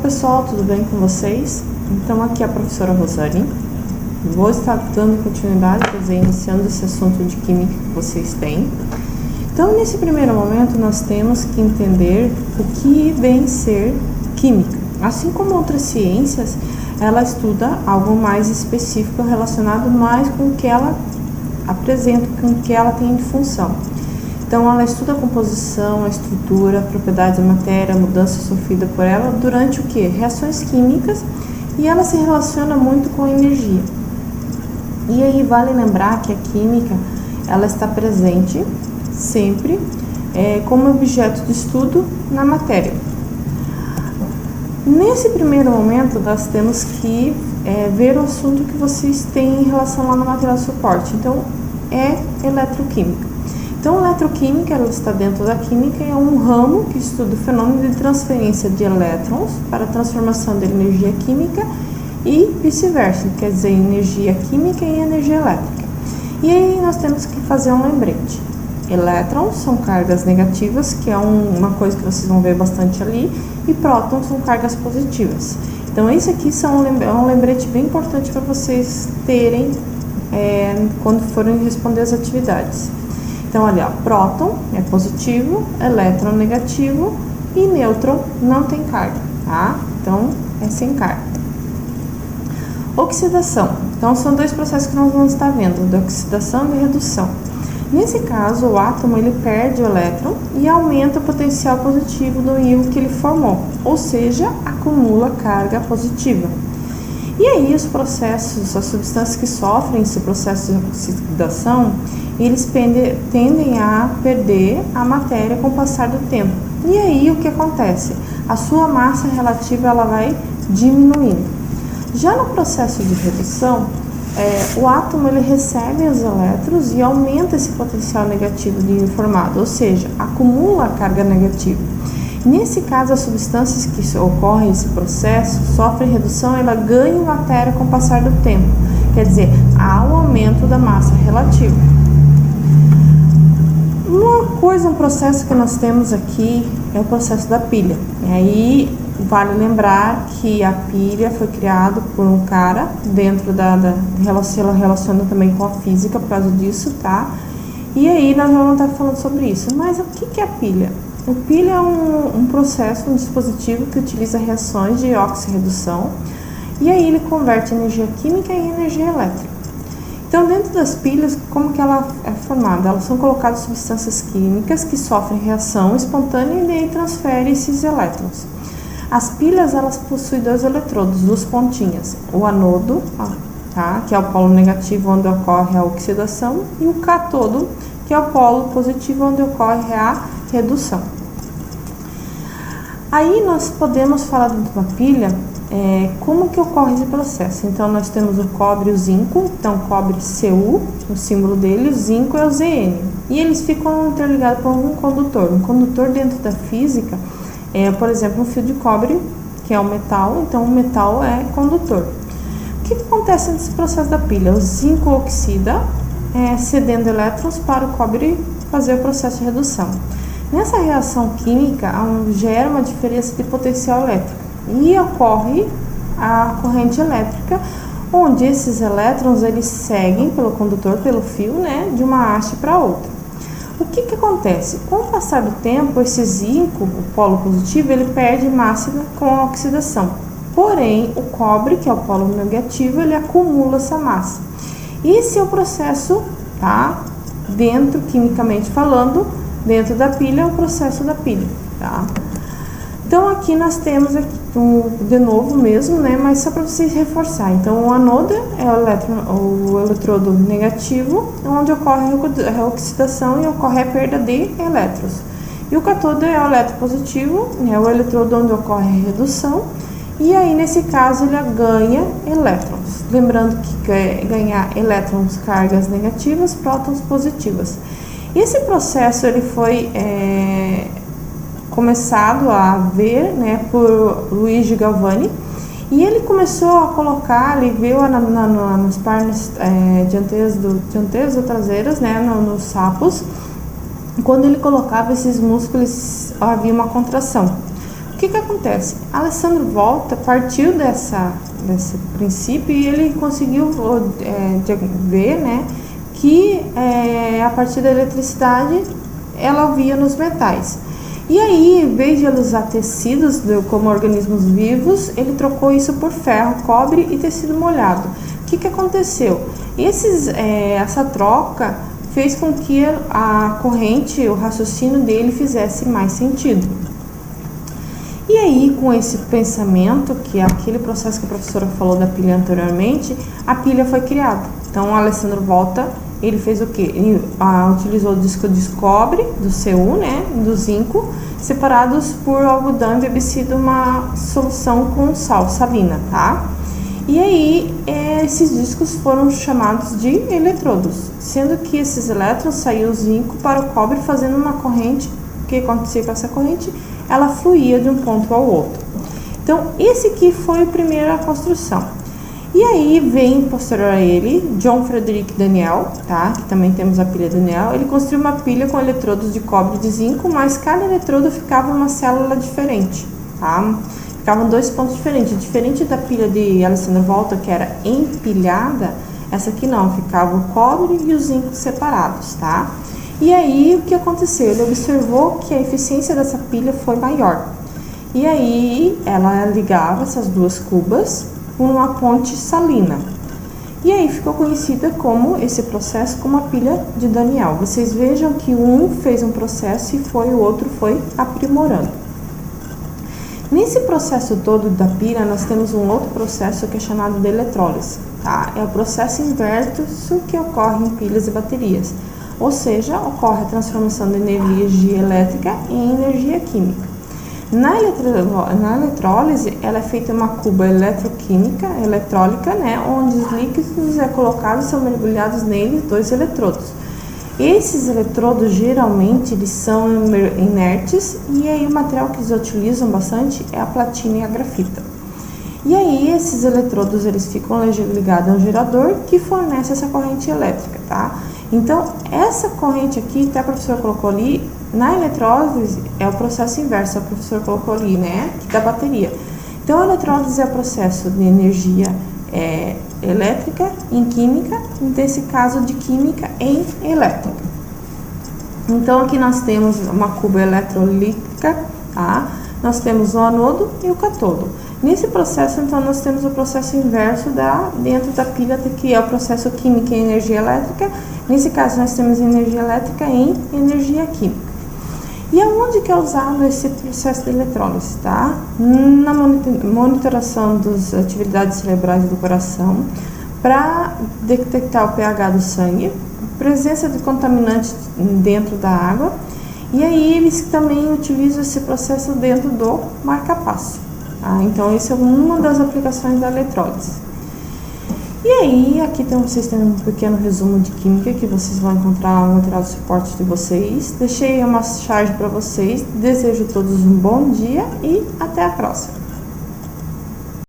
pessoal, tudo bem com vocês? Então aqui é a professora Rosane. Vou estar dando continuidade, quer dizer, iniciando esse assunto de química que vocês têm. Então nesse primeiro momento nós temos que entender o que vem ser química. Assim como outras ciências, ela estuda algo mais específico relacionado mais com o que ela apresenta, com o que ela tem de função. Então, ela estuda a composição, a estrutura, a propriedade da matéria, a mudança sofrida por ela durante o que? Reações químicas, e ela se relaciona muito com a energia. E aí vale lembrar que a química, ela está presente sempre como objeto de estudo na matéria. Nesse primeiro momento, nós temos que ver o assunto que vocês têm em relação lá no material de suporte. Então, é eletroquímica. Então, a eletroquímica, ela está dentro da química, é um ramo que estuda o fenômeno de transferência de elétrons para a transformação de energia química e vice-versa, quer dizer, energia química e energia elétrica. E aí nós temos que fazer um lembrete. Elétrons são cargas negativas, que é uma coisa que vocês vão ver bastante ali, e prótons são cargas positivas. Então, isso aqui é um lembrete bem importante para vocês terem quando forem responder as atividades. Então, olha, próton é positivo, elétron negativo e nêutron não tem carga, tá? Então, é sem carga. Oxidação. Então, são dois processos que nós vamos estar vendo, de oxidação e de redução. Nesse caso, o átomo ele perde o elétron e aumenta o potencial positivo do íon que ele formou, ou seja, acumula carga positiva. E aí os processos, as substâncias que sofrem esse processo de oxidação, eles tendem a perder a matéria com o passar do tempo. E aí o que acontece? A sua massa relativa ela vai diminuindo. Já no processo de redução, o átomo ele recebe os elétrons e aumenta esse potencial negativo de íon formado, ou seja, acumula a carga negativa. Nesse caso, as substâncias que ocorrem esse processo sofrem redução, ela ganha matéria com o passar do tempo, quer dizer, há um aumento da massa relativa. Um processo que nós temos aqui é o processo da pilha. E aí, vale lembrar que a pilha foi criada por um cara dentro ela relaciona também com a física por causa disso, tá? E aí nós vamos estar falando sobre isso. Mas o que é a pilha? A pilha é um processo, um dispositivo que utiliza reações de oxirredução e aí ele converte energia química em energia elétrica. Então, dentro das pilhas, como que ela é formada? Elas são colocadas substâncias químicas que sofrem reação espontânea e daí transferem esses elétrons. As pilhas, elas possuem dois eletrodos, duas pontinhas, o anodo, tá, que é o polo negativo onde ocorre a oxidação, e o cátodo, que é o polo positivo onde ocorre a redução. Aí nós podemos falar de uma pilha, como que ocorre esse processo. Então nós temos o cobre e o zinco, então cobre Cu, o símbolo dele, o zinco é o Zn, e eles ficam interligados por um condutor. Um condutor dentro da física por exemplo, um fio de cobre, que é um metal, então o metal é condutor. O que acontece nesse processo da pilha? O zinco oxida, cedendo elétrons para o cobre fazer o processo de redução. Nessa reação química, gera uma diferença de potencial elétrico e ocorre a corrente elétrica, onde esses elétrons eles seguem pelo condutor, pelo fio, de uma haste para outra. O que acontece? Com o passar do tempo, esse zinco, o polo positivo, ele perde massa com a oxidação. Porém, o cobre, que é o polo negativo, ele acumula essa massa. Esse é o processo, tá? Dentro, quimicamente falando, dentro da pilha, é o processo da pilha, tá? Então, aqui nós temos, de novo mesmo, mas só para vocês reforçar. Então, o anodo é o eletrodo negativo, onde ocorre a oxidação e ocorre a perda de elétrons. E o cátodo é o eletropositivo, o eletrodo onde ocorre a redução, e aí, nesse caso, ele ganha elétrons. Lembrando que ganhar elétrons, cargas negativas, prótons positivas. Esse processo, ele foi começado a ver, por Luigi Galvani, e ele começou a colocar, ele viu nas pernas dianteiras ou traseiras, nos sapos, quando ele colocava esses músculos, havia uma contração. O que acontece? Alessandro Volta partiu desse princípio e ele conseguiu ver, né, que a partir da eletricidade ela havia nos metais. E aí, em vez de ele usar tecidos como organismos vivos, ele trocou isso por ferro, cobre e tecido molhado. O que aconteceu? Essa troca fez com que a corrente, o raciocínio dele fizesse mais sentido. E aí, com esse pensamento, que é aquele processo que a professora falou da pilha anteriormente, a pilha foi criada. Então, o Alessandro Volta, ele fez o quê? Ele utilizou o disco de cobre, do Cu, né, do zinco, separados por algodão embebecido uma solução com sal, salina, tá? E aí, esses discos foram chamados de eletrodos, sendo que esses elétrons saíam o zinco para o cobre fazendo uma corrente. O que acontecia com essa corrente? Ela fluía de um ponto ao outro. Então, esse aqui foi a primeira construção. E aí vem, posterior a ele, John Frederick Daniell, tá? Que também temos a pilha Daniell. Ele construiu uma pilha com eletrodos de cobre e de zinco, mas cada eletrodo ficava uma célula diferente, tá? Ficavam 2 pontos diferentes. Diferente da pilha de Alessandro Volta, que era empilhada, essa aqui não, ficava o cobre e o zinco separados, tá? E aí, o que aconteceu? Ele observou que a eficiência dessa pilha foi maior. E aí, ela ligava essas duas cubas por uma ponte salina. E aí, ficou conhecida como esse processo como a pilha de Daniell. Vocês vejam que um fez um processo e o outro foi aprimorando. Nesse processo todo da pilha, nós temos um outro processo que é chamado de eletrólise, tá? É o processo inverso que ocorre em pilhas e baterias. Ou seja, ocorre a transformação de energia elétrica em energia química. Na eletrólise, ela é feita uma cuba eletrólica, né, onde os líquidos colocados são mergulhados neles 2 eletrodos. Esses eletrodos geralmente eles são inertes e aí o material que eles utilizam bastante é a platina e a grafita. E aí esses eletrodos eles ficam ligados a um gerador que fornece essa corrente elétrica, tá? Então, essa corrente aqui, que a professora colocou ali, na eletrólise é o processo inverso, a professora colocou ali, né, da bateria. Então, a eletrólise é o processo de energia elétrica em química, nesse caso de química em elétrica. Então, aqui nós temos uma cuba eletrolítica, tá? Nós temos o anodo e o catodo. Nesse processo, então, nós temos o processo inverso dentro da pilha, que é o processo química em energia elétrica. Nesse caso, nós temos energia elétrica em energia química. E aonde que é usado esse processo de eletrólise, tá? Na monitoração das atividades cerebrais do coração, para detectar o pH do sangue, presença de contaminantes dentro da água, e aí eles também utilizam esse processo dentro do marca-passo. Tá? Então, essa é uma das aplicações da eletrólise. E aí, aqui vocês têm um pequeno resumo de química que vocês vão encontrar no material de suporte de vocês. Deixei uma charge para vocês. Desejo a todos um bom dia e até a próxima.